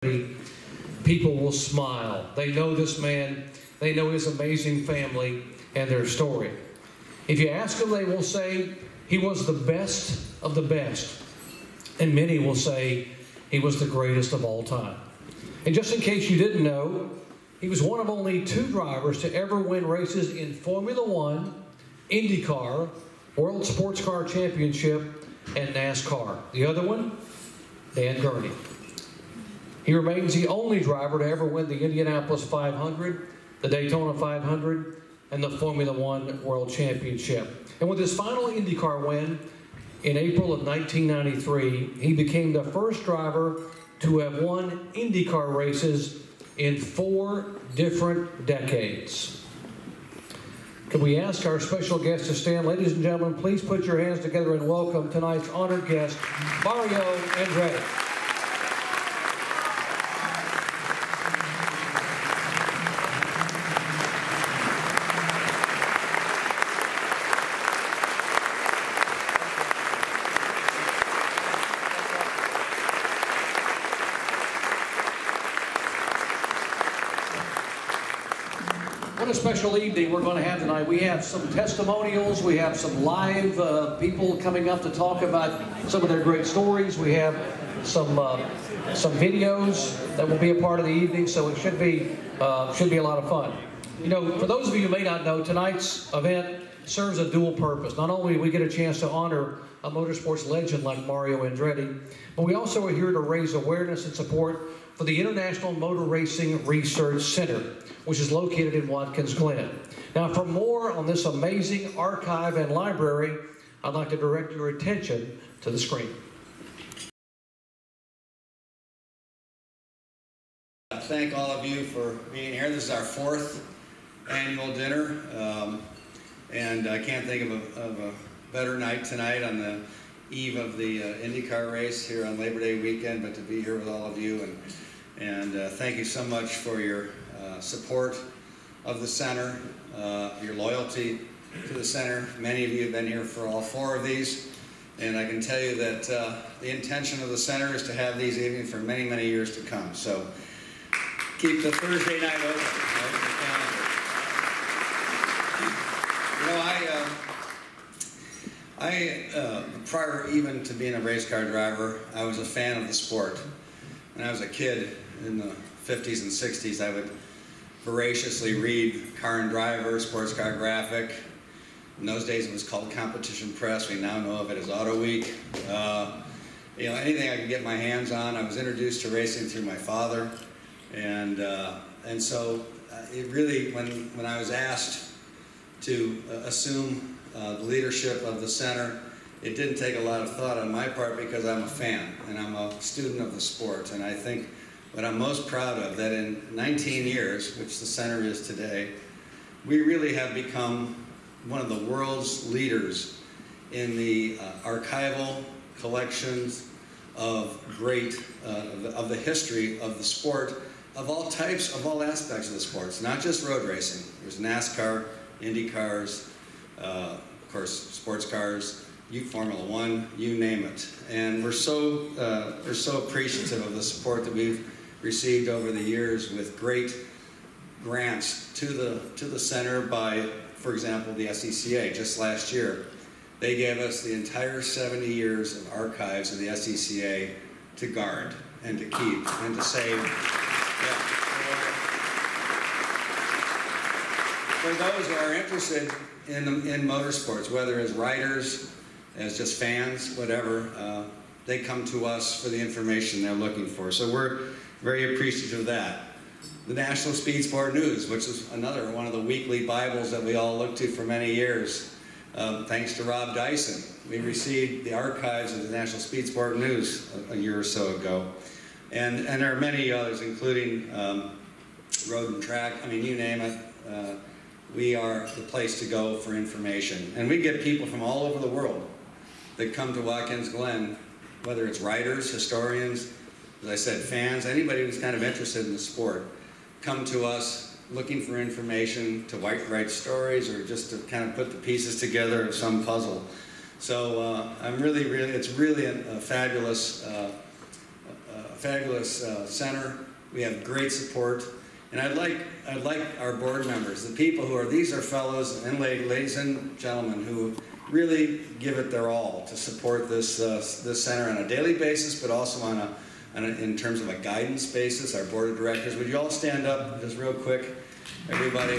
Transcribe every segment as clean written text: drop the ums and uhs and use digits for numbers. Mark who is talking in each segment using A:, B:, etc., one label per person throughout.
A: people will smile. They know this man, they know his amazing family and their story. If you ask them, they will say he was the best of the best. And many will say he was the greatest of all time. And just in case you didn't know, he was one of only 2 drivers to ever win races in Formula One, IndyCar, World Sports Car Championship, and NASCAR. The other one, Dan Gurney. He remains the only driver to ever win the Indianapolis 500, the Daytona 500, and the Formula One World Championship. And with his final IndyCar win in April of 1993, he became the first driver to have won IndyCar races in 4 different decades. Can we ask our special guest to stand? Ladies and gentlemen, please put your hands together and welcome tonight's honored guest, Mario Andretti. What a special evening we're going to have tonight. We have some testimonials. We have some live people coming up to talk about some of their great stories. We have some videos that will be a part of the evening, so it should be a lot of fun. You know, for those of you who may not know, tonight's event serves a dual purpose. Not only do we get a chance to honor a motorsports legend like Mario Andretti, but we also are here to raise awareness and support for the International Motor Racing Research Center, which is located in Watkins Glen. Now, for more on this amazing archive and library, I'd like to direct your attention to the screen.
B: Thank all of you for being here. This is our 4th annual dinner, and I can't think of a better night tonight on the eve of the IndyCar race here on Labor Day weekend, but to be here with all of you, and thank you so much for your support of the center, your loyalty to the center. Many of you have been here for all 4 of these, and I can tell you that the intention of the center is to have these evenings for many, many years to come. So keep the Thursday night open. You know, prior even to being a race car driver, I was a fan of the sport. When I was a kid in the 50s and 60s, I would voraciously read Car and Driver, Sports Car Graphic. In those days it was called Competition Press. We now know of it as Auto Week. You know, anything I could get my hands on. I was introduced to racing through my father. And so it really, when I was asked to assume the leadership of the center, it didn't take a lot of thought on my part because I'm a fan and I'm a student of the sport. And I think what I'm most proud of, that in 19 years, which the center is today, we really have become one of the world's leaders in the archival collections of of the history of the sport, of all types, of all aspects of the sports, not just road racing. There's NASCAR, Indy cars, of course, sports cars, Formula One, you name it. And we're so appreciative of the support that we've received over the years with great grants to the center by, for example, the SCCA. Just last year, they gave us the entire 70 years of archives of the SCCA to guard and to keep and to save. Yeah. For those who are interested in motorsports, whether as riders, as just fans, whatever, they come to us for the information they're looking for. So we're very appreciative of that. The National Speed Sport News, which is another one of the weekly Bibles that we all look to for many years. Thanks to Rob Dyson, we received the archives of the National Speed Sport News a year or so ago. And there are many others, including Road and Track. I mean, you name it. We are the place to go for information. And we get people from all over the world that come to Watkins Glen, whether it's writers, historians, as I said, fans, anybody who's kind of interested in the sport, come to us looking for information, to write stories, or just to kind of put the pieces together of some puzzle. So it's really a fabulous fabulous center. We have great support. And I'd like our board members, the people who are, these are fellows and ladies and gentlemen who really give it their all to support this center on a daily basis, but also in terms of a guidance basis, our board of directors. Would you all stand up just real quick, everybody?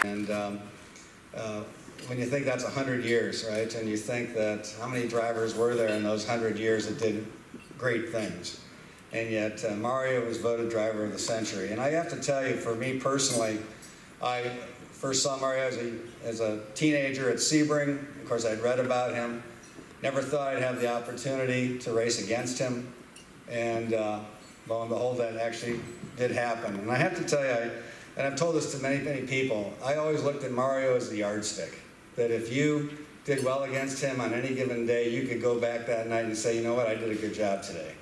B: And when you think that's 100 years, right, and you think that how many drivers were there in those 100 years that did great things, and yet Mario was voted driver of the century. And I have to tell you, for me personally, I first saw Mario as a teenager at Sebring. Of course, I'd read about him. Never thought I'd have the opportunity to race against him, and lo and behold, that actually did happen. And I have to tell you, and I've told this to many, many people, I always looked at Mario as the yardstick. That if you did well against him on any given day, you could go back that night and say, you know what, I did a good job today.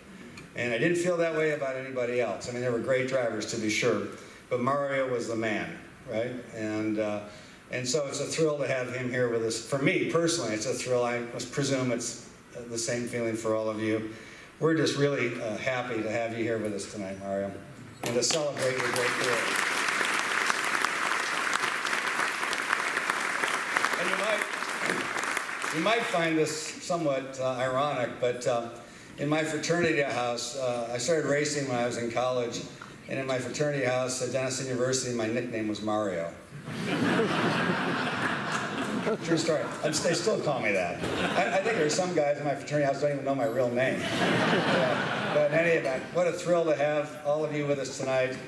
B: And I didn't feel that way about anybody else. I mean, there were great drivers, to be sure, but Mario was the man, right? And so it's a thrill to have him here with us. For me, personally, it's a thrill. I presume it's the same feeling for all of you. We're just really happy to have you here with us tonight, Mario, and to celebrate your great career. You might find this somewhat ironic, but in my fraternity house, I started racing when I was in college, and in my fraternity house at Denison University, my nickname was Mario. True story. They still call me that. I think there's some guys in my fraternity house who don't even know my real name. But in any event, what a thrill to have all of you with us tonight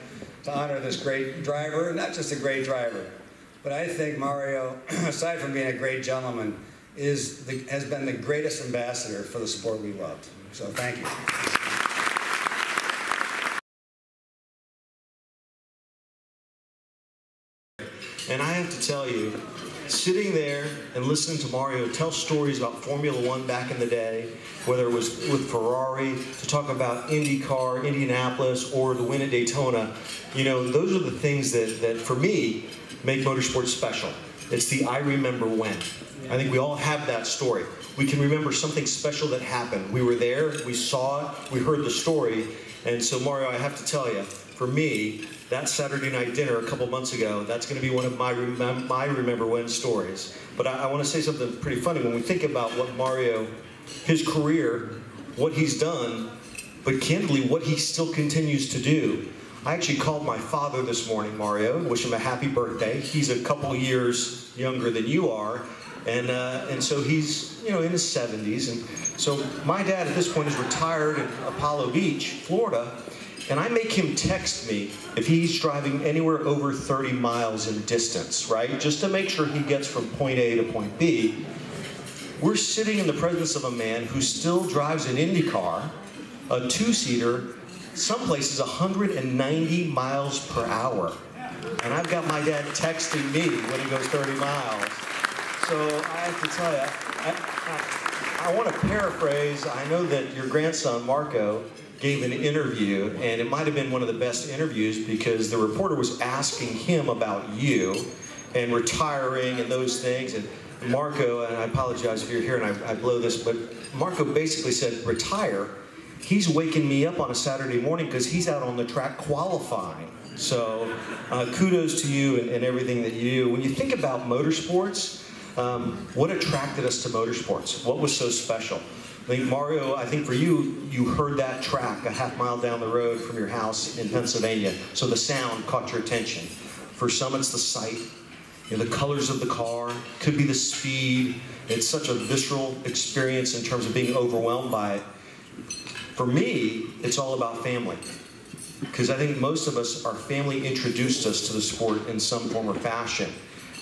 B: to honor this great driver, not just a great driver, but I think Mario, aside from being a great gentleman, has been the greatest ambassador for the sport we loved. So thank you.
C: And I have to tell you, sitting there and listening to Mario tell stories about Formula One back in the day, whether it was with Ferrari, to talk about IndyCar, Indianapolis, or the win at Daytona, you know, those are the things that for me, make motorsports special. It's the I remember when. I think we all have that story. We can remember something special that happened. We were there, we saw it, we heard the story. And so Mario, I have to tell you, for me, that Saturday night dinner a couple months ago, that's going to be one of my remember when stories. But I want to say something pretty funny. When we think about what Mario, his career, what he's done, but candidly what he still continues to do. I actually called my father this morning, Mario, wish him a happy birthday. He's a couple years younger than you are, and so he's, you know, in his 70s. And so my dad at this point is retired in Apollo Beach, Florida, and I make him text me if he's driving anywhere over 30 miles in distance, right? Just to make sure he gets from point A to point B. We're sitting in the presence of a man who still drives an Indy car, a two-seater, some places 190 miles per hour. And I've got my dad texting me when he goes 30 miles. So I have to tell you, I want to paraphrase. I know that your grandson, Marco, gave an interview, and it might have been one of the best interviews because the reporter was asking him about you and retiring and those things. And Marco, and I apologize if you're here and I blow this, but Marco basically said, retire. He's waking me up on a Saturday morning because he's out on the track qualifying. So kudos to you and everything that you do. When you think about motorsports, what attracted us to motorsports? What was so special? I think, Mario, I think for you, you heard that track a half mile down the road from your house in Pennsylvania. So the sound caught your attention. For some, it's the sight, you know, the colors of the car, could be the speed. It's such a visceral experience in terms of being overwhelmed by it. For me, it's all about family. Because I think most of us, our family introduced us to the sport in some form or fashion.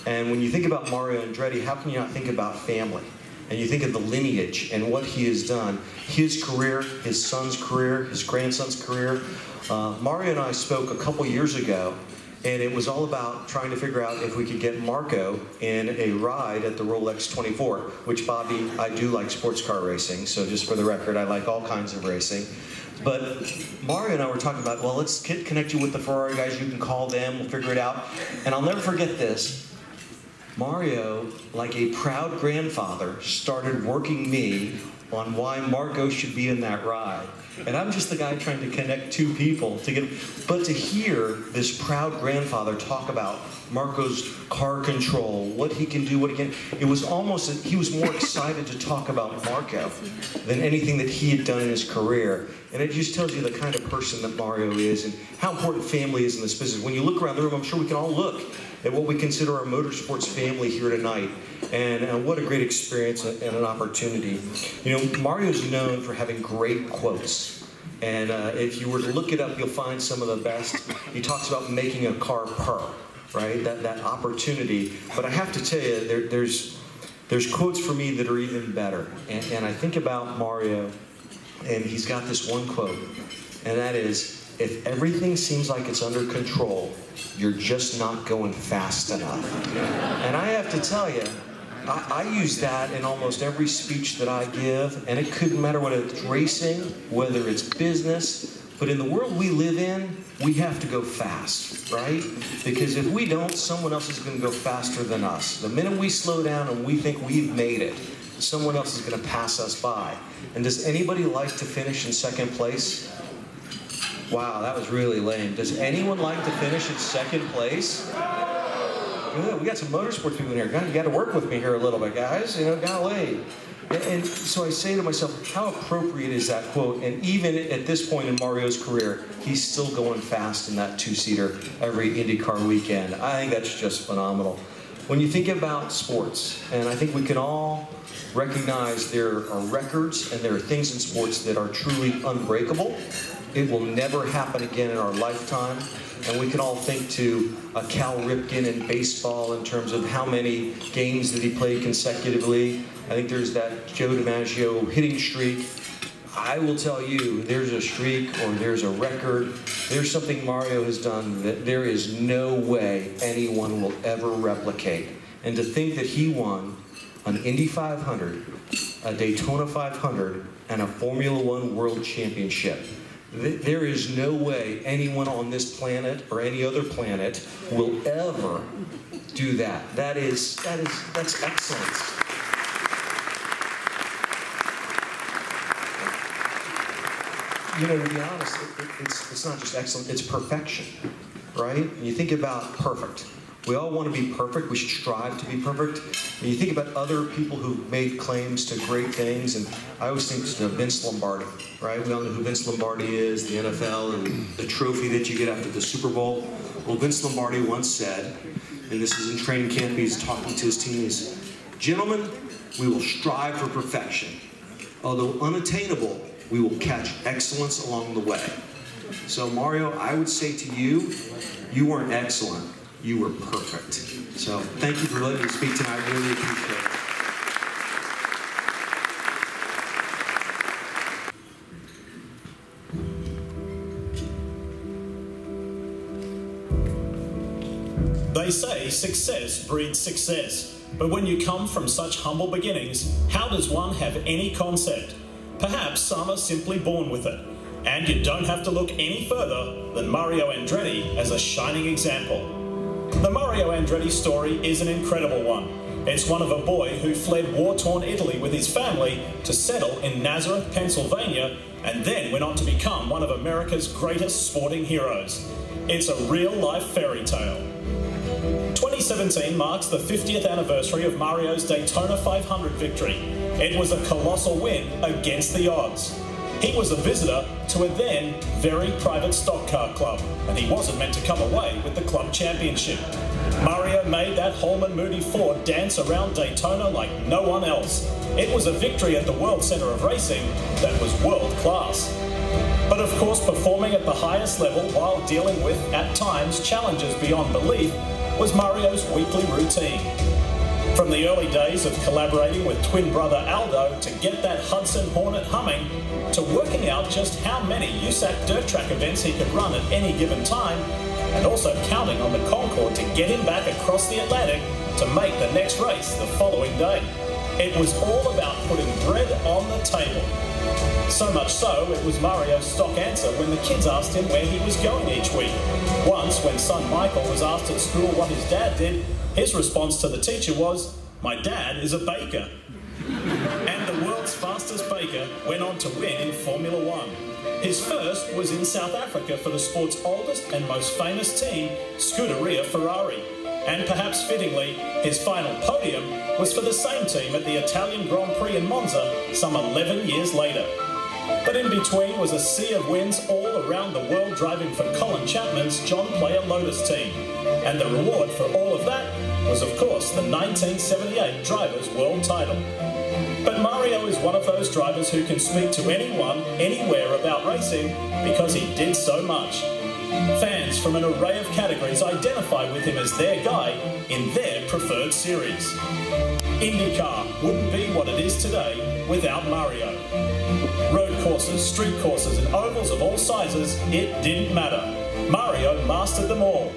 C: And when you think about Mario Andretti, how can you not think about family? And you think of the lineage and what he has done, his career, his son's career, his grandson's career. Mario and I spoke a couple years ago, and it was all about trying to figure out if we could get Marco in a ride at the Rolex 24, which, Bobby, I do like sports car racing, so just for the record, I like all kinds of racing. But Mario and I were talking about, well, let's connect you with the Ferrari guys, you can call them, we'll figure it out. And I'll never forget this. Mario, like a proud grandfather, started working me on why Marco should be in that ride. And I'm just the guy trying to connect two people to get, but to hear this proud grandfather talk about Marco's car control, what he can do, what he can, it was almost, he was more excited to talk about Marco than anything that he had done in his career. And it just tells you the kind of person that Mario is and how important family is in this business. When you look around the room, I'm sure we can all look at what we consider our motorsports family here tonight. And what a great experience and an opportunity. You know, Mario's known for having great quotes. And if you were to look it up, you'll find some of the best. He talks about making a car purr, right? That opportunity. But I have to tell you, there's quotes for me that are even better. And I think about Mario, and he's got this one quote, and that is, if everything seems like it's under control, you're just not going fast enough. And I have to tell you, I use that in almost every speech that I give, and it couldn't matter whether it's racing, whether it's business, but in the world we live in, we have to go fast, right? Because if we don't, someone else is going to go faster than us. The minute we slow down and we think we've made it, someone else is going to pass us by. And does anybody like to finish in second place? Wow, that was really lame. Does anyone like to finish in second place? Good. We got some motorsports people in here. You got to work with me here a little bit, guys. You know, golly. And so I say to myself, how appropriate is that quote? And even at this point in Mario's career, he's still going fast in that two-seater every IndyCar weekend. I think that's just phenomenal. When you think about sports, and I think we can all recognize there are records and there are things in sports that are truly unbreakable. It will never happen again in our lifetime. And we can all think to Cal Ripken in baseball in terms of how many games that he played consecutively. I think there's that Joe DiMaggio hitting streak. I will tell you, there's a streak or there's a record. There's something Mario has done that there is no way anyone will ever replicate. And to think that he won an Indy 500, a Daytona 500, and a Formula One World Championship. There is no way anyone on this planet or any other planet will ever do that. That's excellence. You know, to be honest, it's not just excellent, it's perfection, right? You think about perfect. We all want to be perfect. We should strive to be perfect. And you think about other people who've made claims to great things, and I always think of Vince Lombardi, right? We all know who Vince Lombardi is, the NFL, and the trophy that you get after the Super Bowl. Well, Vince Lombardi once said, and this is in training camp, he's talking to his team, gentlemen, we will strive for perfection. Although unattainable, we will catch excellence along the way. So Mario, I would say to you, you weren't excellent. You were perfect. So thank you for letting me speak tonight. I really appreciate
D: it. They say success breeds success. But when you come from such humble beginnings, how does one have any concept? Perhaps some are simply born with it. And you don't have to look any further than Mario Andretti as a shining example. The Mario Andretti story is an incredible one. It's one of a boy who fled war-torn Italy with his family to settle in Nazareth, Pennsylvania, and then went on to become one of America's greatest sporting heroes. It's a real-life fairy tale. 2017 marks the 50th anniversary of Mario's Daytona 500 victory. It was a colossal win against the odds. He was a visitor to a then very private stock car club, and he wasn't meant to come away with the club championship. Mario made that Holman Moody Ford dance around Daytona like no one else. It was a victory at the World Center of Racing that was world class. But of course, performing at the highest level while dealing with, at times, challenges beyond belief was Mario's weekly routine. From the early days of collaborating with twin brother Aldo to get that Hudson Hornet humming, to working out just how many USAC dirt track events he could run at any given time, and also counting on the Concorde to get him back across the Atlantic to make the next race the following day. It was all about putting bread on the table. So much so, it was Mario's stock answer when the kids asked him where he was going each week. Once, when son Michael was asked at school what his dad did, his response to the teacher was, "My dad is a baker." And the world's fastest baker went on to win in Formula One. His first was in South Africa for the sport's oldest and most famous team, Scuderia Ferrari. And perhaps fittingly, his final podium was for the same team at the Italian Grand Prix in Monza some 11 years later. But in between was a sea of wins all around the world driving for Colin Chapman's John Player Lotus team. And the reward for all of that was, of course, the 1978 Drivers' World title. But Mario is one of those drivers who can speak to anyone, anywhere about racing because he did so much. Fans from an array of categories identify with him as their guy in their preferred series. IndyCar wouldn't be what it is today without Mario. Road courses, street courses and ovals of all sizes, it didn't matter. Mario mastered them all.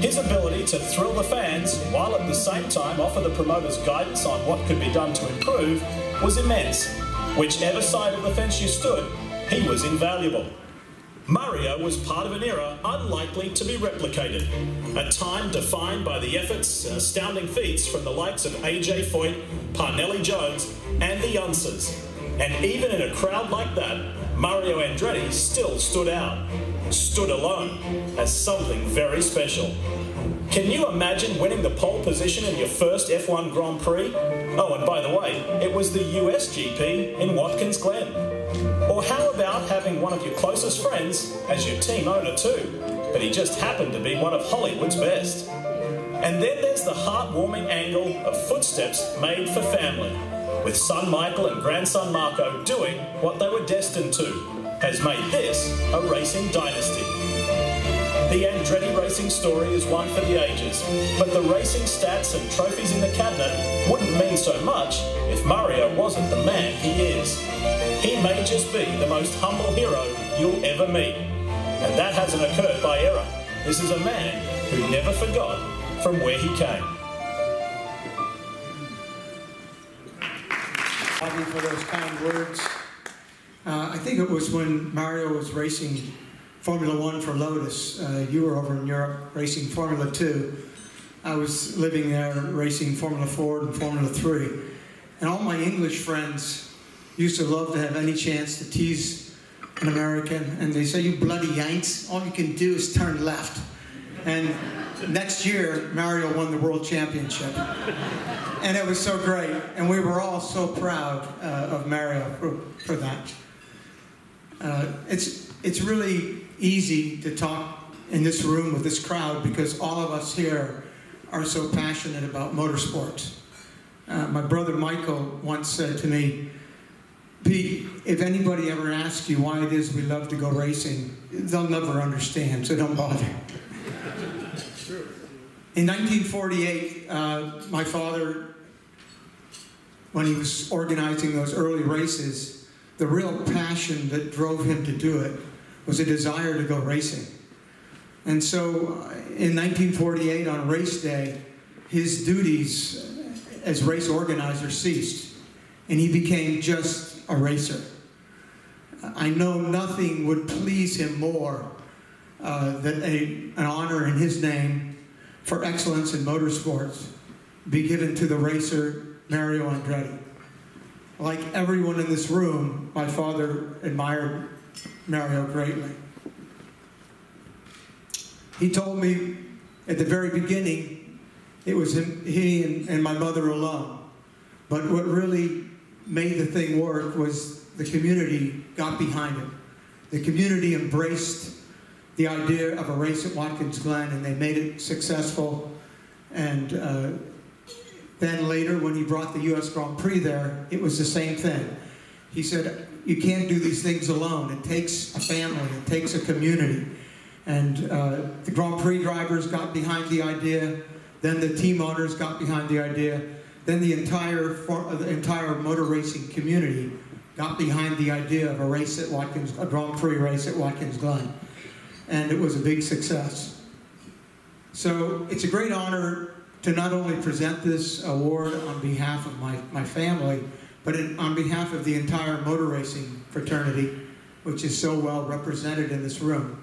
D: His ability to thrill the fans while at the same time offer the promoters guidance on what could be done to improve was immense. Whichever side of the fence you stood, he was invaluable. Mario was part of an era unlikely to be replicated, a time defined by the efforts and astounding feats from the likes of AJ Foyt, Parnelli Jones and the Unsers. And even in a crowd like that, Mario Andretti still stood out, stood alone, as something very special. Can you imagine winning the pole position in your first F1 Grand Prix? Oh, and by the way, it was the US GP in Watkins Glen. Or how about having one of your closest friends as your team owner too, but he just happened to be one of Hollywood's best? And then there's the heartwarming angle of footsteps made for family, with son Michael and grandson Marco doing what they were destined to, has made this a racing dynasty. The Andretti racing story is one for the ages, but the racing stats and trophies in the cabinet wouldn't mean so much if Mario wasn't the man he is. He may just be the most humble hero you'll ever meet. And that hasn't occurred by error. This is a man who never forgot from where he came.
E: Bobby, for those kind words. I think it was when Mario was racing Formula One for Lotus. You were over in Europe racing Formula 2. I was living there racing Formula 4 and Formula 3. And all my English friends used to love to have any chance to tease an American. And they say, "You bloody Yanks, all you can do is turn left." And next year, Mario won the World Championship. And it was so great. And we were all so proud of Mario for that. It's really easy to talk in this room with this crowd because all of us here are so passionate about motorsports. My brother Michael once said to me, "Pete, if anybody ever asks you why it is we love to go racing, they'll never understand, so don't bother." In 1948, my father, when he was organizing those early races, the real passion that drove him to do it was a desire to go racing. And so in 1948, on race day, his duties as race organizer ceased, and he became just a racer. I know nothing would please him more than an honor in his name for excellence in motorsports be given to the racer Mario Andretti. Like everyone in this room, my father admired Mario greatly. He told me at the very beginning it was he and my mother alone. But what really made the thing work was the community got behind him. The community embraced the idea of a race at Watkins Glen, and they made it successful. And then later, when he brought the U.S. Grand Prix there, it was the same thing. He said, "You can't do these things alone. It takes a family. It takes a community." And the Grand Prix drivers got behind the idea. Then the team owners got behind the idea. Then the entire motor racing community got behind the idea of a Grand Prix race at Watkins Glen. And it was a big success. So it's a great honor to not only present this award on behalf of my family, but on behalf of the entire motor racing fraternity, which is so well represented in this room.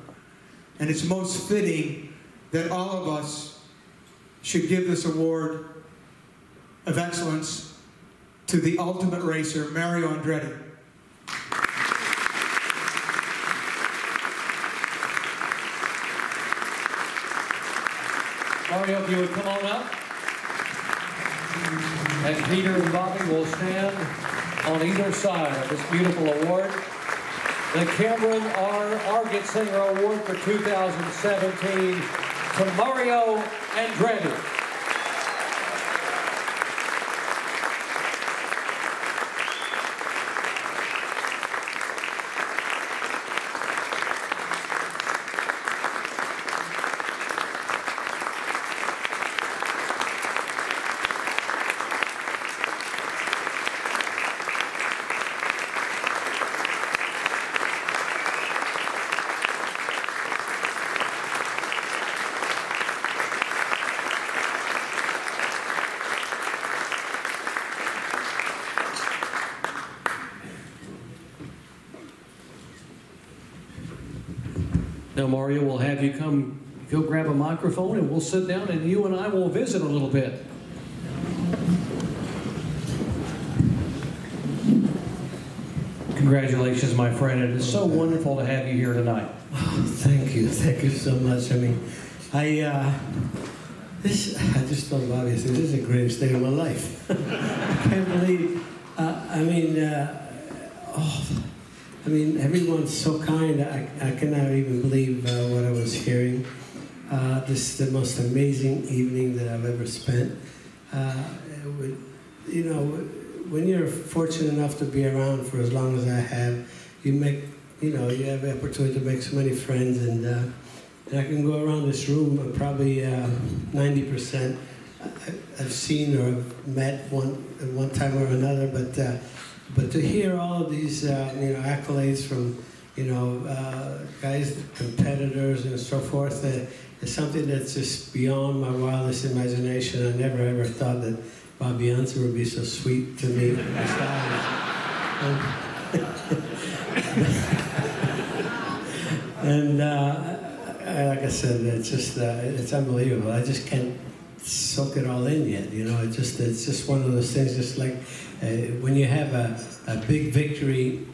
E: And it's most fitting that all of us should give this award of excellence to the ultimate racer, Mario Andretti.
A: Mario, if you would come on up. And Peter and Bobby will stand on either side of this beautiful award. The Cameron R. Argetsinger Award for 2017 to Mario Andretti. Now, Mario, we'll have you come, go grab a microphone, and we'll sit down, and you and I will visit a little bit. Congratulations, my friend. It is so wonderful to have you here tonight.
F: Oh, thank you so much. I mean, I just told Bobby, I said, this is the greatest day of my life. I can't believe, everyone's so kind. I cannot even believe what I was hearing. This is the most amazing evening that I've ever spent. When you're fortunate enough to be around for as long as I have, you have the opportunity to make so many friends, and I can go around this room and probably 90% I've seen or have met one time or another, but to hear all of these accolades from guys, competitors, and so forth, is something that's just beyond my wildest imagination. I never ever thought that Bobby Unser would be so sweet to me. And like I said, it's just it's unbelievable. I just can't soak it all in yet. It's just one of those things. Just like when you have a big victory,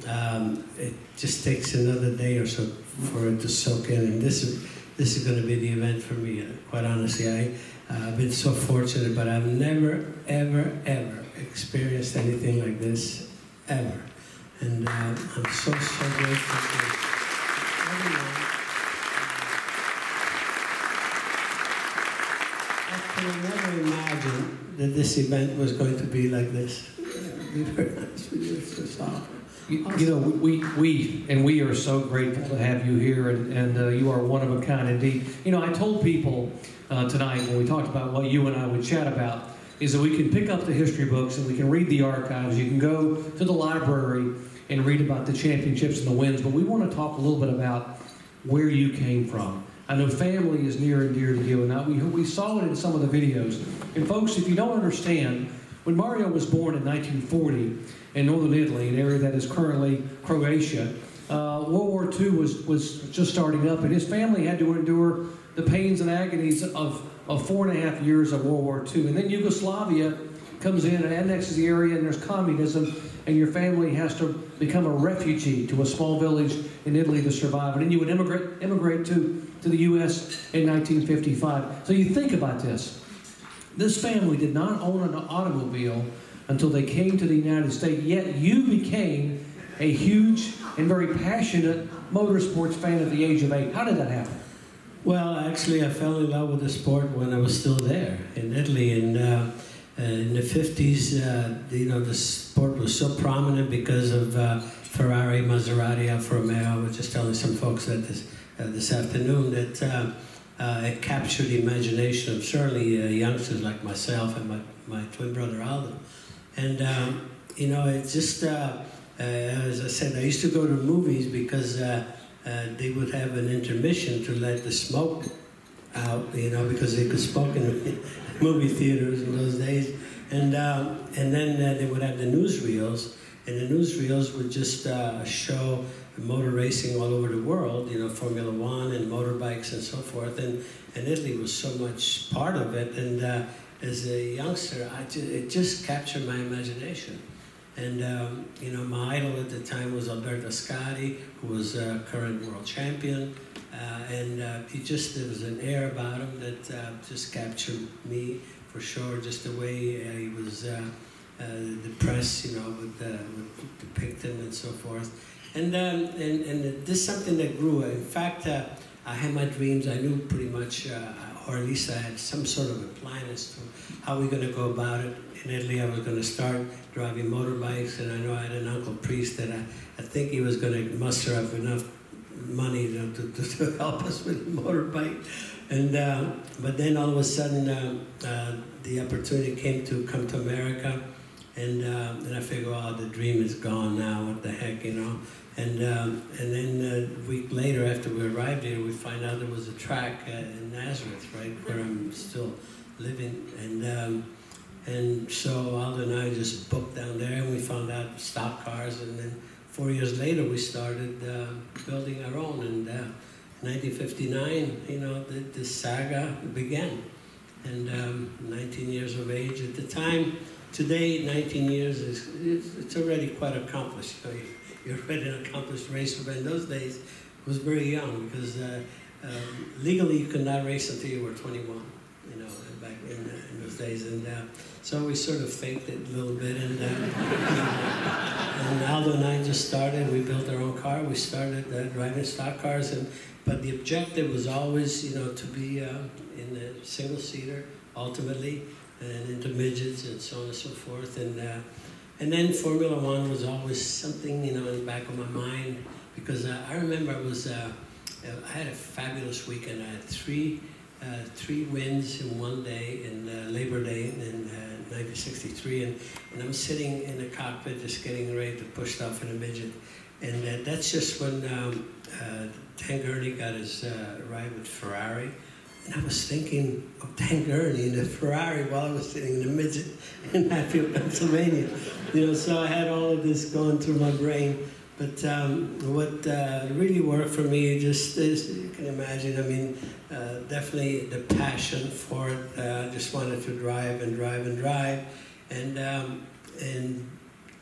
F: it just takes another day or so for it to soak in. And this is going to be the event for me. Quite honestly, I've been so fortunate, but I've never, ever, ever experienced anything like this, ever. And I'm so grateful to everyone. I could never imagine that this event was going to be like this. To be very honest with you, it's just awful.
A: We are so grateful to have you here, and you are one of a kind indeed. I told people tonight when we talked about what you and I would chat about is that we can pick up the history books and we can read the archives. You can go to the library and read about the championships and the wins, but we want to talk a little bit about where you came from. I know family is near and dear to you, and we saw it in some of the videos. And folks, if you don't understand, when Mario was born in 1940 in northern Italy, an area that is currently Croatia, World War II was just starting up, and his family had to endure the pains and agonies of 4.5 years of World War II. And then Yugoslavia comes in and annexes the area, and there's communism, and your family has to become a refugee to a small village in Italy to survive. And then you would immigrate to the U.S. in 1955. So you think about this. This family did not own an automobile until they came to the United States, yet you became a huge and very passionate motorsports fan at the age of 8. How did that happen?
F: Well, actually, I fell in love with the sport when I was still there in Italy. And in the 50s, the sport was so prominent because of Ferrari, Maserati, Alfa Romeo. I was just telling some folks that this afternoon that it captured the imagination of certainly youngsters like myself and my twin brother Aldo. And it just, as I said, I used to go to movies because they would have an intermission to let the smoke out, because they could smoke in movie theaters in those days. And then they would have the newsreels, and the newsreels would just show motor racing all over the world, you know, Formula One and motorbikes and so forth. And Italy was so much part of it. And as a youngster, it just captured my imagination. And, you know, my idol at the time was Alberto Ascari, who was a current world champion. There was an air about him that just captured me, for sure, just the way he was, the press, you know, would depict him and so forth. And this is something that grew. In fact, I had my dreams. I knew pretty much, or at least I had some sort of a plan as to how we're going to go about it. In Italy, I was going to start driving motorbikes, and I know I had an uncle priest that I think he was going to muster up enough money, you know, to help us with the motorbike. And but then all of a sudden, the opportunity came to come to America, and I figured, oh, the dream is gone now. What the heck, you know? And then a week later, after we arrived here, we find out there was a track in Nazareth, right, where I'm still living. And so Aldo and I just booked down there, and we found out stock cars. And then 4 years later, we started building our own. And in 1959, you know, this saga began. And 19 years of age at the time. Today, 19 years it's already quite accomplished. You know, you're already an accomplished racer, but in those days, it was very young because legally you could not race until you were 21. You know, back in those days, and so we sort of faked it a little bit, and Aldo and I just started. We built our own car. We started driving stock cars, but the objective was always, you know, to be in a single-seater ultimately, and into midgets and so on and so forth, and then Formula One was always something, you know, in the back of my mind, because I remember I had a fabulous weekend. I had three wins in one day, in Labor Day in 1963, and I'm sitting in the cockpit just getting ready to push stuff in a midget, and that's just when Dan Gurney got his ride with Ferrari, and I was thinking of Dan Gurney in a Ferrari while I was sitting in a midget in Hatfield, Pennsylvania, you know, so I had all of this going through my brain. But what really worked for me just is, you can imagine, I mean, definitely the passion for it. I just wanted to drive and drive and drive. And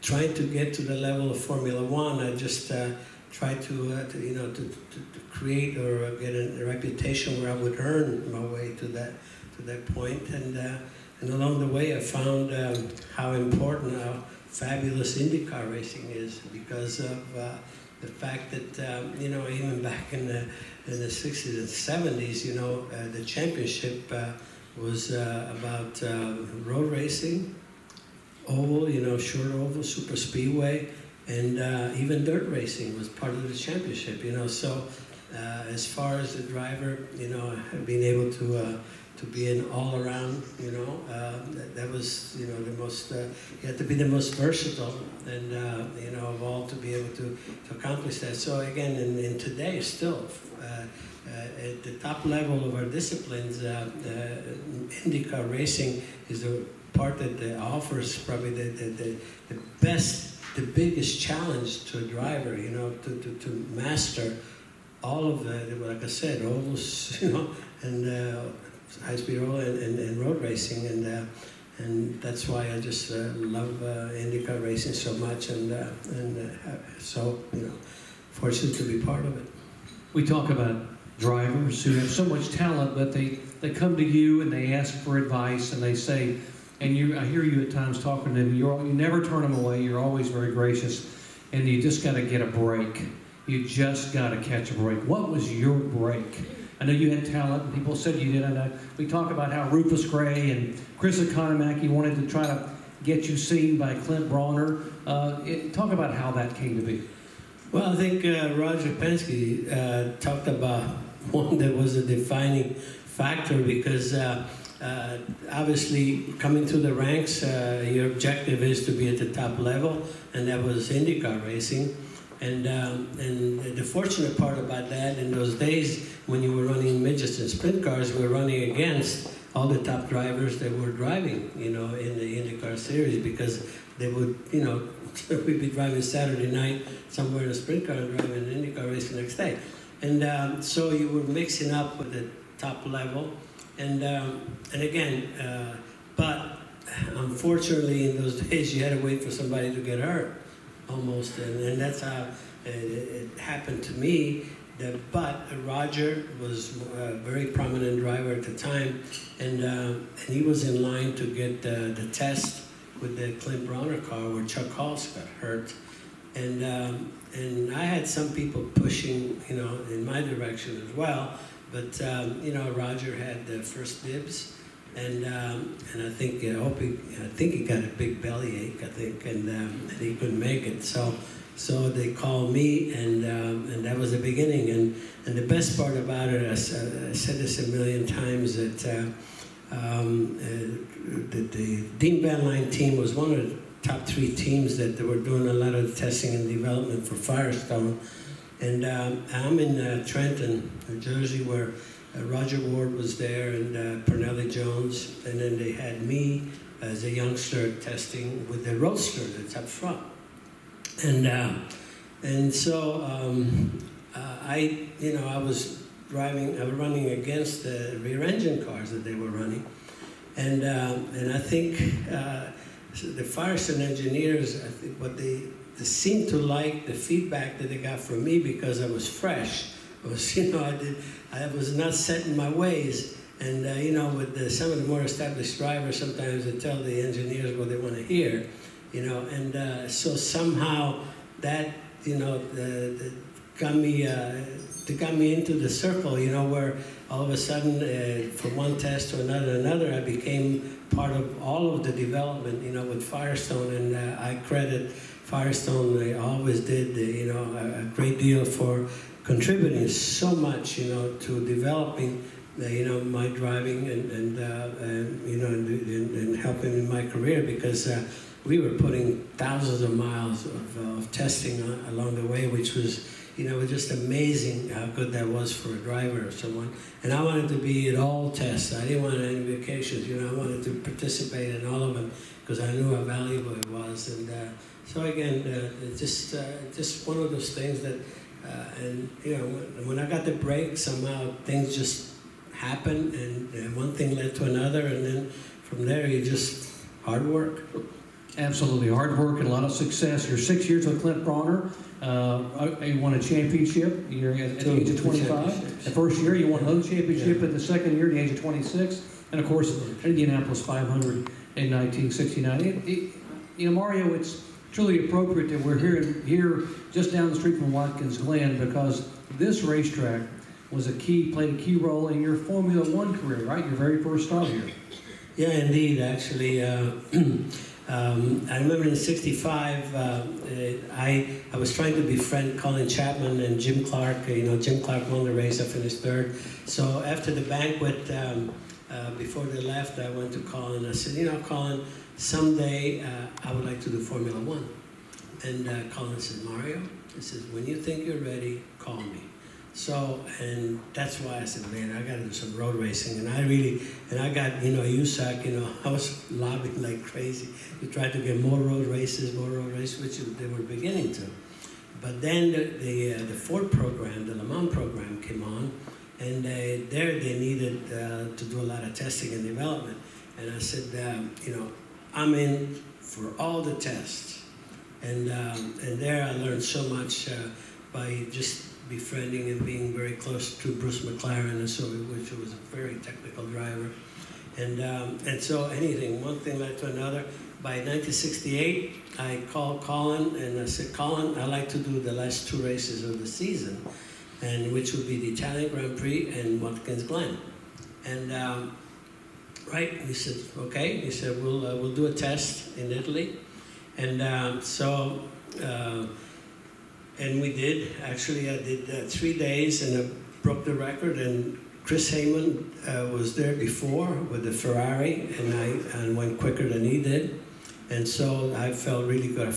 F: trying to get to the level of Formula One, I just tried to create or get a reputation where I would earn my way to that point. And along the way, I found how important, how fabulous IndyCar racing is, because of the fact that, you know, even back in the 60s and 70s, you know, the championship was about road racing, oval, you know, short oval, super speedway, and even dirt racing was part of the championship, you know. So as far as the driver, you know, being able to be an all-around, you know, that was, you know, the most, you had to be the most versatile, and, you know, of all to be able to accomplish that. So again, in today still, at the top level of our disciplines, IndyCar racing is the part that offers probably the best, the biggest challenge to a driver, you know, to master all of the, like I said, ovals, you know, and high-speed oval and road racing, and that's why I just love IndyCar racing so much, and so, you know, fortunate to be part of it.
A: We talk about drivers who have so much talent, but they come to you and they ask for advice, and they say, and I hear you at times talking to them, you never turn them away, you're always very gracious, and you just got to get a break. You just got to catch a break. What was your break? I know you had talent, and people said you did. I know we talk about how Rufus Gray and Chris Economaki wanted to try to get you seen by Clint Brawner. Talk about how that came to be.
F: Well, I think Roger Penske talked about one that was a defining factor, because obviously coming through the ranks, your objective is to be at the top level, and that was IndyCar racing. And the fortunate part about that, in those days when you were running midgets and sprint cars, we were running against all the top drivers that were driving, you know, in the IndyCar series, because they would, you know, we'd be driving Saturday night somewhere in a sprint car and driving an IndyCar race the next day. And so you were mixing up with the top level. And again, but unfortunately in those days you had to wait for somebody to get hurt, almost. And that's how it happened to me. But Roger was a very prominent driver at the time, and he was in line to get the test with the Clint Bronner car where Chuck Hulse got hurt. And I had some people pushing, you know, in my direction as well, but you know, Roger had the first dibs, and I think he got a big bellyache, I think, and he couldn't make it. So they called me, and that was the beginning. And the best part about it, I said this a million times, that the Dean Van Line team was one of the top 3 teams that were doing a lot of testing and development for Firestone. And I'm in Trenton, New Jersey, where Roger Ward was there, and Pernelli Jones, and then they had me as a youngster testing with the Roadster that's up front. And so I was running against the rear engine cars that they were running, and I think the Firestone engineers, I think what they seemed to like the feedback that they got from me, because I was fresh. I was, you know, I was not set in my ways, and you know, with some of the more established drivers, sometimes they tell the engineers what they want to hear, you know, and so somehow that, you know, got me into the circle, you know, where all of a sudden, from one test to another, I became part of all of the development, you know, with Firestone, and I credit Firestone. They always did, you know, a great deal for contributing so much, you know, to developing, you know, my driving and you know, and helping in my career, because we were putting thousands of miles of testing along the way, which was, you know, just amazing how good that was for a driver or someone. And I wanted to be at all tests. I didn't want any vacations, you know. I wanted to participate in all of them because I knew how valuable it was. And so again, it's just one of those things that, and you know, when I got the break, somehow things just happened, and one thing led to another, and then from there, you just hard work.
A: Absolutely, hard work and a lot of success. You're 6 years with Clint Bronner. You won a championship. You're at the age of 25. The first year, you won another championship. At the second year, at the age of 26, and of course, Indianapolis 500 in 1969. You know, Mario, it's truly appropriate that we're here just down the street from Watkins Glen, because this racetrack played a key role in your Formula One career, right? Your very first start here.
F: Yeah, indeed. Actually, I remember in '65, I was trying to befriend Colin Chapman and Jim Clark. You know, Jim Clark won the race. I finished third. So after the banquet, before they left, I went to Colin. I said, you know, Colin, someday I would like to do Formula One. And Colin said, Mario, he says, when you think you're ready, call me. So, and that's why I said, man, I got to do some road racing. And I got, you know, USAC, you know, I was lobbying like crazy to try to get more road races, which they were beginning to. But then the Ford program, the Le Mans program came on, and there they needed to do a lot of testing and development. And I said, you know, I'm in for all the tests. And there I learned so much by just befriending and being very close to Bruce McLaren, and so, which was a very technical driver. And so anything, one thing led to another. By 1968, I called Colin and I said, Colin, I'd like to do the last 2 races of the season, and which would be the Italian Grand Prix and Watkins Glen. And right, he said, okay. He said, we'll do a test in Italy. And so, and we did. Actually, I did 3 days, and I broke the record. And Chris Heyman was there before with the Ferrari, and went quicker than he did. And so I felt really good.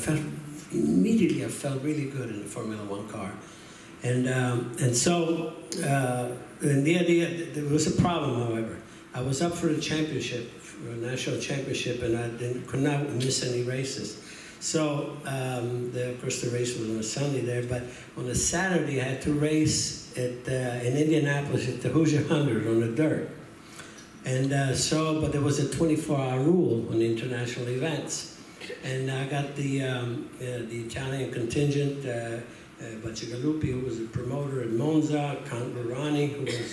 F: Immediately I felt really good in the Formula One car. And so, and the idea, there was a problem, however. I was up for the championship, for a national championship, and I could not miss any races. So, of course, the race was on a Sunday there, but on a Saturday, I had to race in Indianapolis at the Hoosier 100 on the dirt. And but there was a 24-hour rule on international events. And I got the Italian contingent, Bacigalupi, who was the promoter at Monza, Count Gurney, who was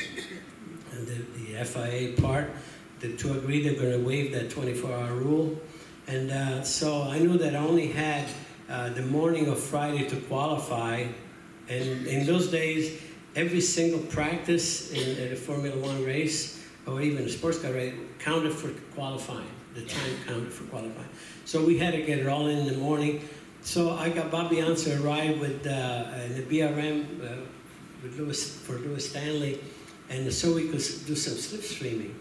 F: the FIA part. The two agreed they're going to waive that 24-hour rule. And so I knew that I only had the morning of Friday to qualify. And in those days, every single practice in a Formula One race, or even a sports car race, counted for qualifying. The time counted for qualifying. So we had to get it all in the morning. So I got Bobby Unser a ride with the BRM for Lewis Stanley, and so we could do some slipstreaming.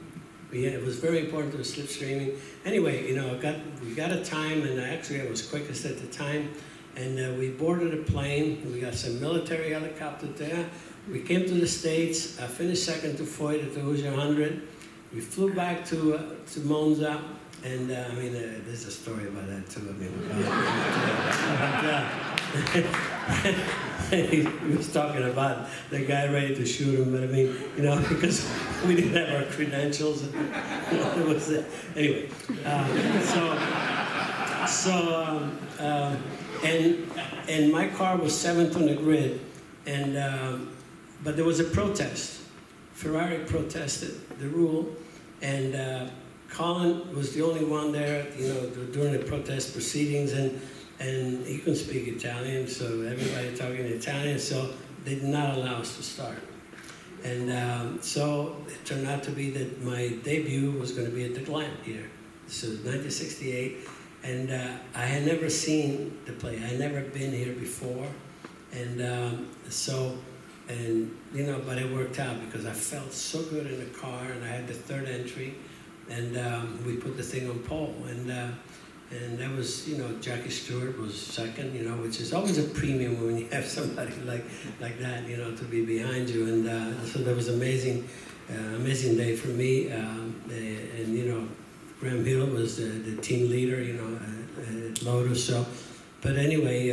F: It was very important to do slipstreaming. Anyway, you know, we got a time, and actually I was quickest at the time, and we boarded a plane. We got some military helicopter there. We came to the States. I finished second to Foyt at the Hoosier 100. We flew back to Monza, and I mean, there's a story about that too. I mean, he was talking about the guy ready to shoot him, but I mean, you know, because we didn't have our credentials. It was anyway. And my car was 7th on the grid, and but there was a protest. Ferrari protested the rule, and Colin was the only one there, you know, during the protest proceedings, and he couldn't speak Italian, so everybody talking Italian, so they did not allow us to start. And so it turned out to be that my debut was going to be at the Glen here. This was 1968, and I had never seen the place. I had never been here before, and you know, but it worked out because I felt so good in the car, and I had the third entry, and we put the thing on pole, and that was, you know, Jackie Stewart was second, you know, which is always a premium when you have somebody like that, you know, to be behind you, and so that was amazing day for me, and you know, Graham Hill was the team leader, you know, at Lotus, so, but anyway,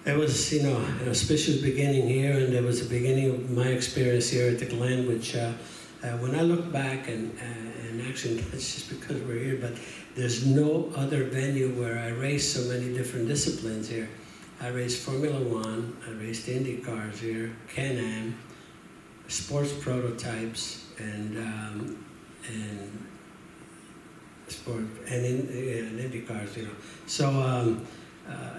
F: it was, you know, an auspicious beginning here, and it was the beginning of my experience here at the Glen, which when I look back, and actually it's just because we're here, but there's no other venue where I raced so many different disciplines here. I raced Formula One, I raced Indy cars here, Can-Am, sports prototypes, and Indy cars, you know. So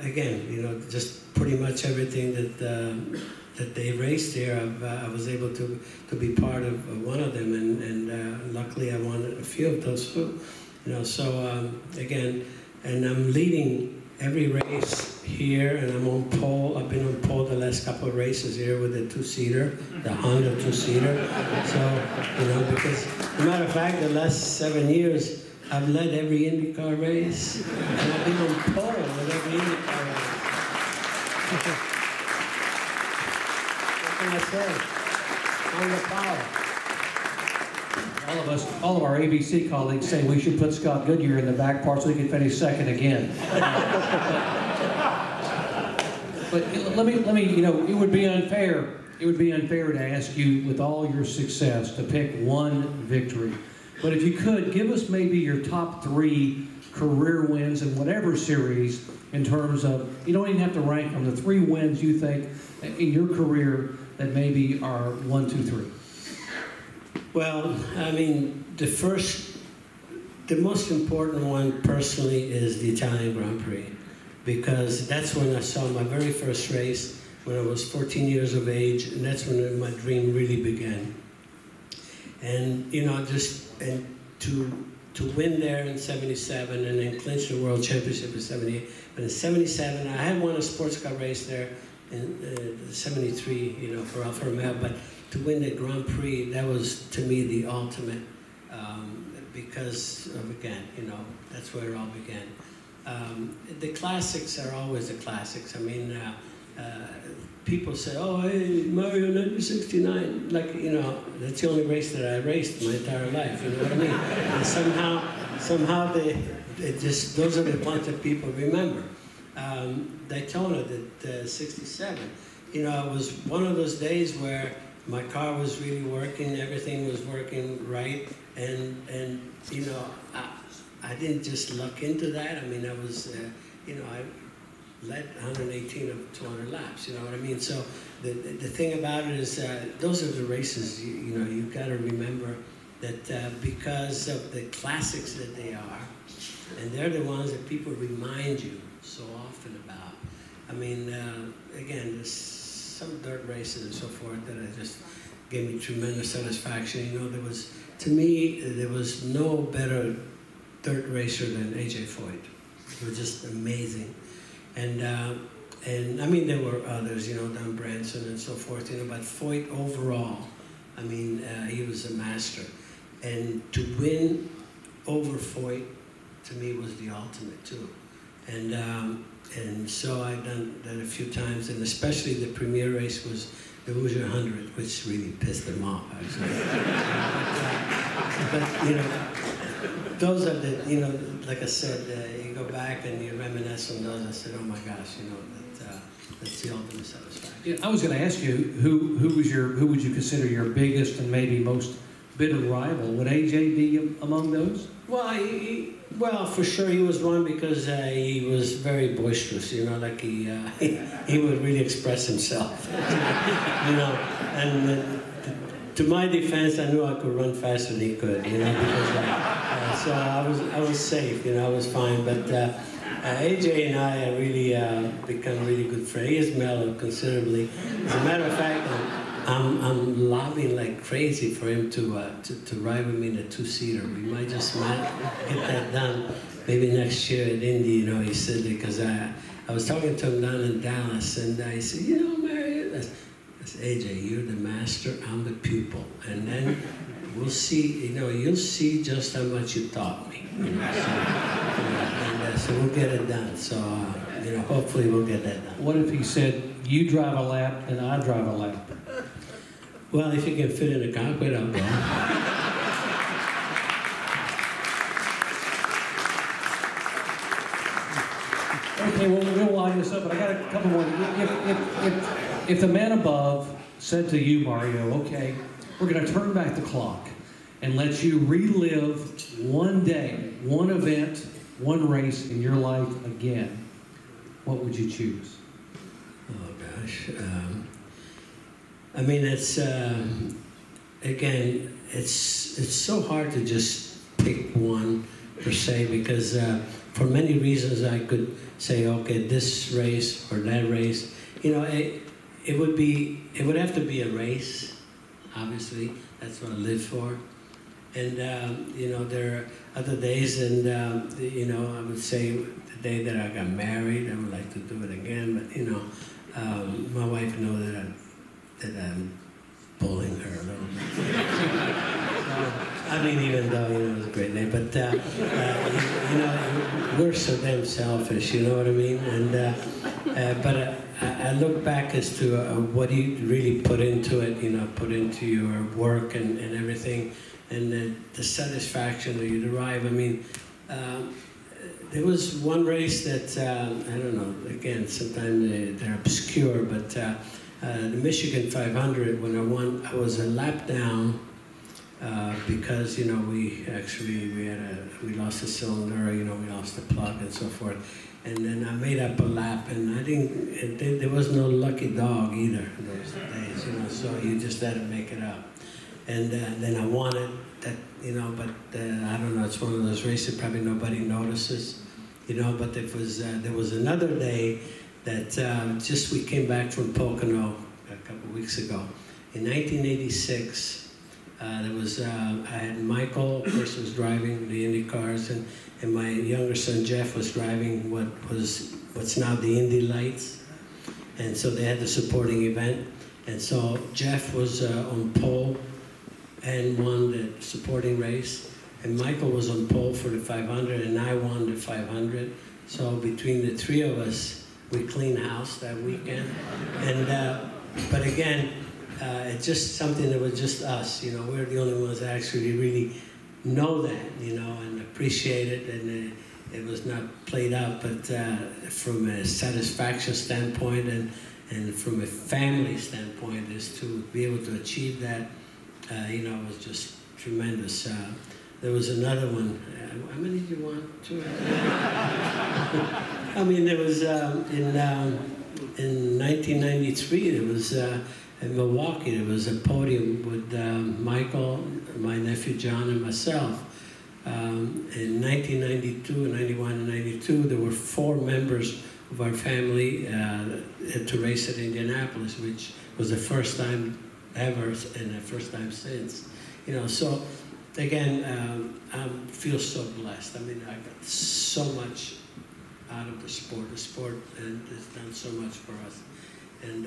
F: again, you know, just pretty much everything that they raced here, I was able to be part of one of them, and luckily I won a few of those too. You know, so again, and I'm leading every race here, and I'm on pole. I've been on pole the last couple of races here with the two-seater, the Honda two-seater. So, you know, because as a matter of fact, the last 7 years, I've led every IndyCar race, and I've been on pole with every IndyCar race. What can I say? On the power.
A: All of our ABC colleagues say we should put Scott Goodyear in the back part so he can finish second again. But let me, you know, it would be unfair. It would be unfair to ask you, with all your success, to pick one victory. But if you could, give us maybe your top 3 career wins in whatever series, in terms of, you don't even have to rank them, the 3 wins you think in your career that maybe are 1, 2, 3.
F: Well, I mean, the most important one personally is the Italian Grand Prix, because that's when I saw my very first race when I was 14 years of age, and that's when my dream really began. And, you know, and to win there in 77 and then clinch the World Championship in 78. But in 77, I had won a sports car race there in 73, you know, for Alfa Romeo, but to win the Grand Prix, that was, to me, the ultimate, because of, again, you know, that's where it all began. The classics are always the classics. I mean, people say, oh, hey, Mario 1969, like, you know, that's the only race that I raced my entire life, you know what I mean? And somehow it just, those are the ones that people remember. Daytona, that 67, you know, it was one of those days where my car was really working, everything was working right, and you know, I didn't just luck into that. I mean, I was, you know, I led 118 of 200 laps, you know what I mean? So the thing about it is those are the races, you know, you've got to remember that because of the classics that they are, and they're the ones that people remind you so often about. I mean, again, there's some dirt races and so forth that I just gave me tremendous satisfaction. You know, there was, to me, there was no better dirt racer than A.J. Foyt. He was just amazing. And I mean, there were others, you know, Don Branson and so forth, you know, but Foyt overall, I mean, he was a master. And to win over Foyt, to me, was the ultimate, too. And so I've done that a few times, and especially the premier race was the Hoosier 100, which really pissed them off, actually. but you know, those are the, you know, like I said, you go back and you reminisce on those. I said, oh my gosh, you know, that's the ultimate satisfaction.
A: Yeah, I was going to ask you, who would you consider your biggest and maybe most bitter rival? Would AJ be among those?
F: Well, well, for sure he was one because he was very boisterous, you know, like he would really express himself, you know, and to my defense, I knew I could run faster than he could, you know, because so I was safe, you know, I was fine, but AJ and I have really become really good friends. He has mellowed considerably. As a matter of fact, I'm lobbying like crazy for him to ride with me in a two-seater. We might just get that done maybe next year at Indy, you know, he said, because I was talking to him down in Dallas, and I said, you know, Mario, I said, AJ, you're the master, I'm the pupil, and then we'll see, you know, you'll see just how much you taught me. You know, so we'll get it done. So, you know, hopefully we'll get that done.
A: What if he said, you drive a lap and I drive a lap?
F: Well, if you can fit in the cockpit, I'll go.
A: Okay, well, we'll line this up, but I got a couple more. If the man above said to you, Mario, okay, we're going to turn back the clock and let you relive one day, one event, one race in your life again, what would you choose?
F: Oh, gosh. I mean, it's, again, it's so hard to just pick one per se, because for many reasons I could say, okay, this race or that race. You know, it would have to be a race, obviously. That's what I live for. And, you know, there are other days, and, you know, I would say the day that I got married, I would like to do it again, but, you know, my wife knows that I'm bullying her a little bit. I mean, even though, you know, it was a great day, but, you know, we're so damn selfish, you know what I mean? And, but I look back as to what you really put into it, you know, put into your work and everything, and the satisfaction that you derive. I mean, there was one race that, I don't know, again, sometimes they're obscure, but the Michigan 500, when I won, I was a lap down because, you know, we lost a cylinder, you know, we lost the plug and so forth. And then I made up a lap, and there was no lucky dog either those days, you know, so you just had to make it up. And then I won it, that, you know, but I don't know, it's one of those races probably nobody notices, you know, but there was another day that just we came back from Pocono a couple weeks ago. In 1986, there was, I had Michael, of course, was driving the Indy cars, and my younger son Jeff was driving what's now the Indy Lights. And so they had the supporting event. And so Jeff was on pole and won the supporting race. And Michael was on pole for the 500, and I won the 500. So between the three of us, we cleaned house that weekend. And but again, it's just something that was just us. You know, we're the only ones that actually really know that, you know, and appreciate it. And it was not played out, but from a satisfaction standpoint and from a family standpoint, is to be able to achieve that, you know, was just tremendous. There was another one. How many did you want? 2? I mean, there was in 1993. There was in Milwaukee. There was a podium with Michael, my nephew John, and myself. In 1992, 91, and 92, there were 4 members of our family to race at Indianapolis, which was the first time ever and the first time since. You know, so again, I feel so blessed. I mean, I got so much out of the sport. The sport and has done so much for us. And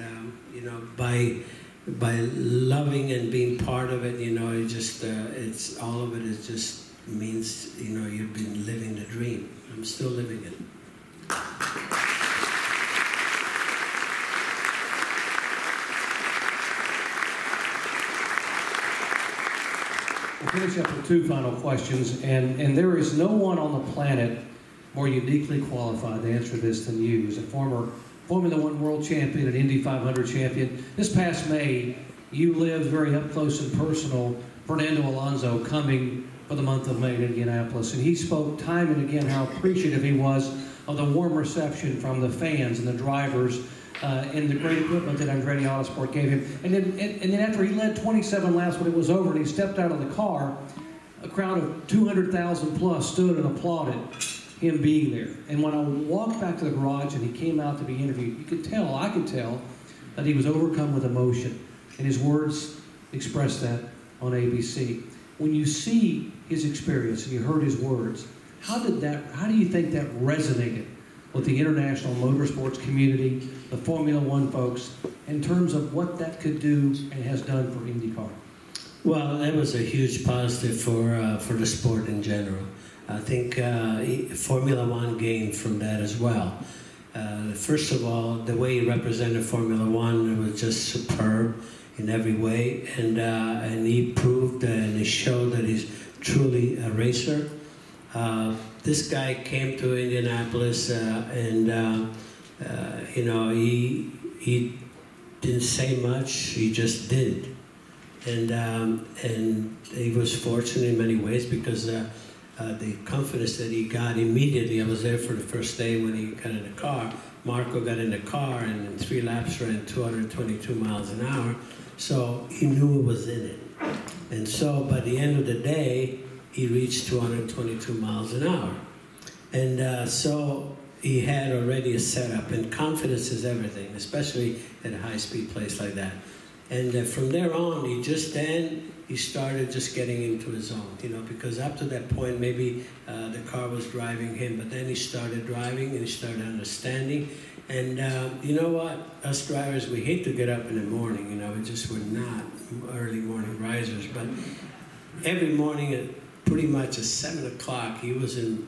F: you know, by loving and being part of it, you know, it just it's all of it is just means, you know, you've been living the dream. I'm still living it.
A: We'll finish up with 2 final questions, and there is no one on the planet more uniquely qualified to answer this than you. As a former Formula One world champion and Indy 500 champion, this past May, you lived very up close and personal Fernando Alonso coming for the month of May in Indianapolis, and he spoke time and again how appreciative he was of the warm reception from the fans and the drivers and the great equipment that Andretti Autosport gave him. And then after he led 27 laps when it was over and he stepped out of the car, a crowd of 200,000 plus stood and applauded him being there. And when I walked back to the garage and he came out to be interviewed, you could tell, I could tell, that he was overcome with emotion. And his words expressed that on ABC. When you see his experience and you heard his words, how do you think that resonated with the international motorsports community, the Formula One folks, in terms of what that could do and has done for IndyCar?
F: Well, that was a huge positive for the sport in general. I think Formula One gained from that as well. First of all, the way he represented Formula One was just superb in every way, and he proved and he showed that he's truly a racer. This guy came to Indianapolis and you know, he didn't say much, he just did. And he was fortunate in many ways because the confidence that he got immediately. I was there for the first day when he got in the car. Marco got in the car and in 3 laps ran 222 miles an hour. So he knew it was in it. And so by the end of the day, he reached 222 miles an hour. And so he had already a setup, and confidence is everything, especially at a high-speed place like that. And from there on, he started just getting into his own, you know, because up to that point, maybe the car was driving him, but then he started driving and he started understanding. And you know what? Us drivers, we hate to get up in the morning, you know, we're not early morning risers, but every morning at pretty much at 7 o'clock, he was in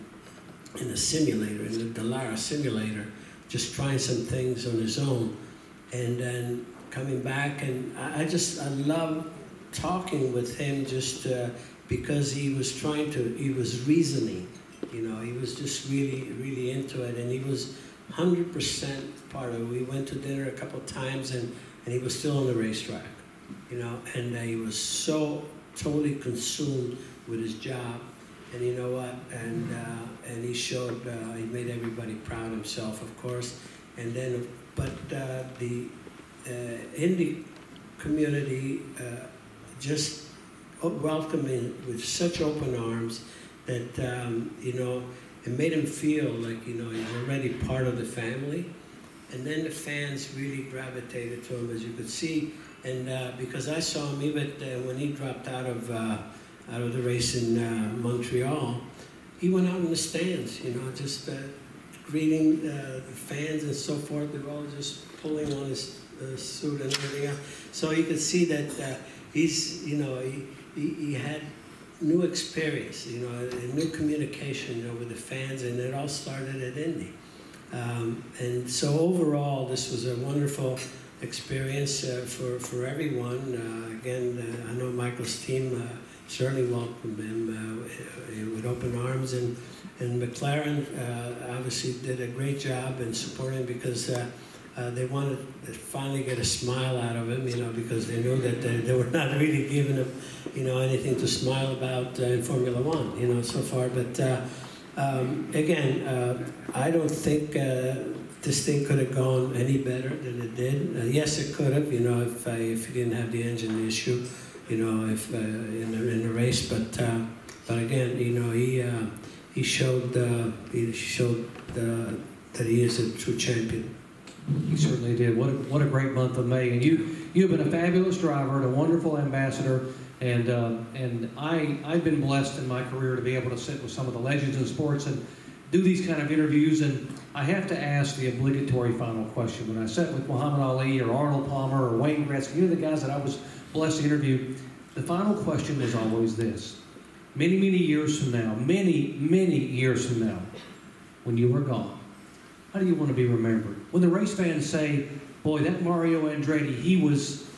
F: a simulator, in the Dallara simulator, just trying some things on his own. And then coming back, and I love talking with him just because he was reasoning, you know, he was just really, really into it, and he was 100% part of it. We went to dinner a couple of times, and he was still on the racetrack, you know, and he was so totally consumed with his job. And you know what? And he showed, he made everybody proud of himself, of course. And then, but the Indy community just welcomed him with such open arms that, you know, it made him feel like, you know, he's already part of the family. And then the fans really gravitated to him, as you could see. And because I saw him even when he dropped out of the race in Montreal, he went out in the stands, you know, just greeting the fans and so forth. They were all just pulling on his suit and everything else. So you could see that he's, you know, he had new experience, you know, a new communication, you know, with the fans, and it all started at Indy. And so overall, this was a wonderful experience for everyone. Again, I know Michael's team certainly welcomed him with open arms, and McLaren obviously did a great job in supporting, because they wanted to finally get a smile out of him, because they knew that they were not really giving him, anything to smile about in Formula One, so far. But again, I don't think this thing could have gone any better than it did. Yes, it could have, if you didn't have the engine issue, if in the race. But again, he showed that he is a true champion.
A: He certainly did. What a great month of May. And you've been a fabulous driver and a wonderful ambassador. And I've been blessed in my career to be able to sit with some of the legends in sports and do these kind of interviews. And I have to ask the obligatory final question. When I sat with Muhammad Ali or Arnold Palmer or Wayne Gretzky, the guys that I was blessed to interview, the final question is always this. Many, many years from now, many years from now, when you are gone, how do you want to be remembered? When the race fans say, boy, that Mario Andretti, he was,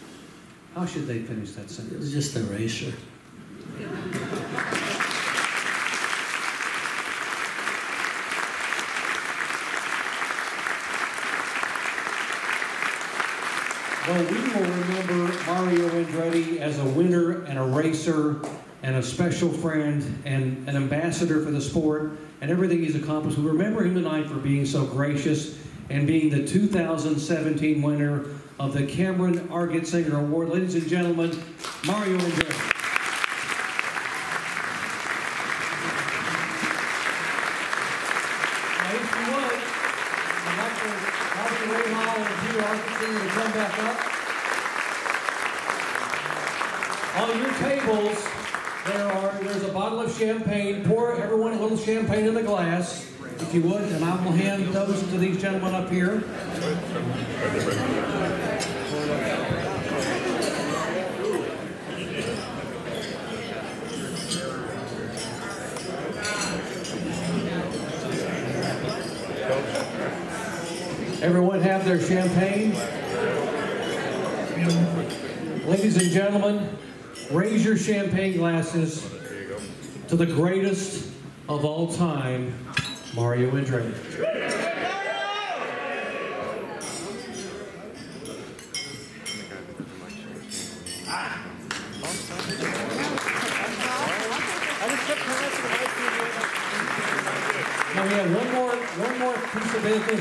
A: how should they finish that sentence?
F: It was just a racer.
A: Well, we will remember Mario Andretti as a winner and a racer and a special friend and an ambassador for the sport and everything he's accomplished. We remember him tonight for being so gracious and being the 2017 winner of the Cameron Argetsinger Award. Ladies and gentlemen, Mario Andretti. Now, if you would, I'd like to have Ray Hall and Peter Argetsinger to come back up. On your tables, there's a bottle of champagne. Pour everyone a little champagne in the glass, if you would, and I will hand those to these gentlemen up here. Everyone have their champagne. Ladies and gentlemen, raise your champagne glasses to the greatest of all time, Mario Andretti. Now we have one more piece of business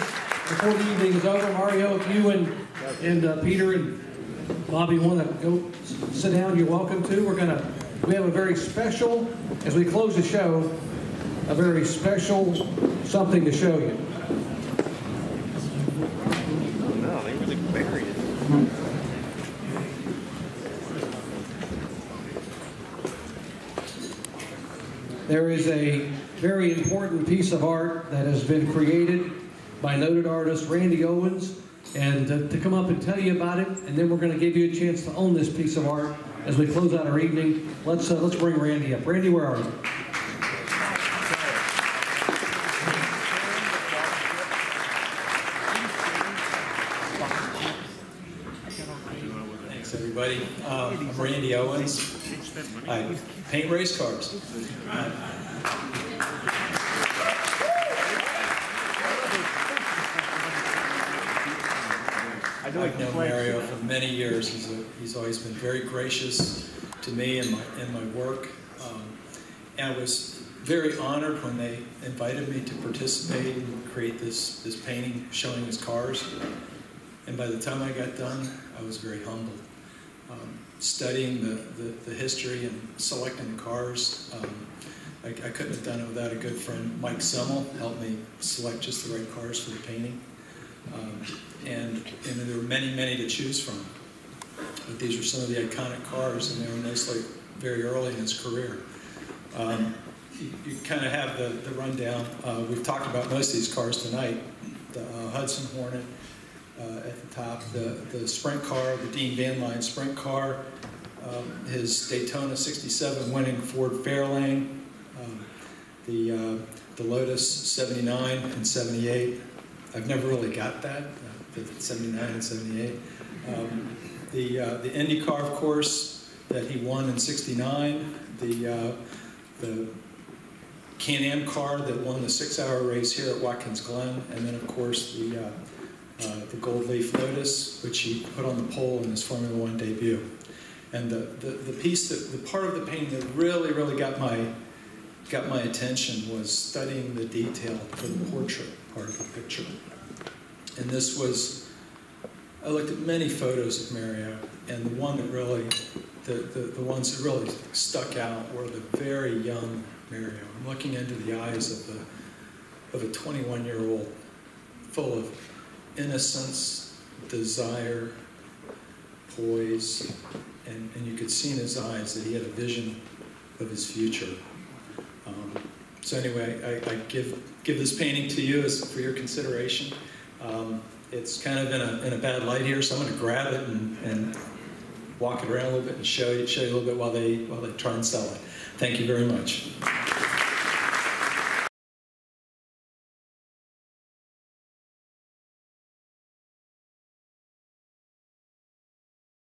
A: before the evening is over. Mario, if you and Peter and Bobby want to go sit down, you're welcome to. We have a very special, as we close the show, a very special something to show you.
C: No, they really buried it.
A: There is a very important piece of art that has been created by noted artist Randy Owens, and to come up and tell you about it, and then we're going to give you a chance to own this piece of art as we close out our evening. Let's bring Randy up. Randy, where are you?
G: Thanks, everybody. I'm Randy Owens. I paint race cars. I've known Mario for many years. He's always been very gracious to me and my work. And I was very honored when they invited me to participate and create this painting showing his cars. And by the time I got done, I was very humbled. Studying the history and selecting the cars, I couldn't have done it without a good friend. Mike Semmel helped me select just the right cars for the painting. And there were many to choose from. But these are some of the iconic cars, and they were mostly very early in his career. You kind of have the rundown. We've talked about most of these cars tonight. The Hudson Hornet at the top, the sprint car, the Dean Van Lyon sprint car, his Daytona 67 winning Ford Fairlane, the Lotus 79 and 78, I've never really got that, the 79 and 78. The Indy car, of course, that he won in '69, the Can-Am car that won the 6-hour race here at Watkins Glen, and then, of course, the Gold Leaf Lotus, which he put on the pole in his Formula One debut. And the part of the painting that really, really got my attention was studying the detail for the portrait part of the picture. And this was, I looked at many photos of Mario, and the one that really, the ones that really stuck out were the very young Mario. I'm looking into the eyes of a 21-year-old, full of innocence, desire, poise, and you could see in his eyes that he had a vision of his future. So anyway, I give this painting to you for your consideration. It's kind of in a bad light here, so I'm going to grab it and walk it around a little bit and show you a little bit while they try and sell it. Thank you very much.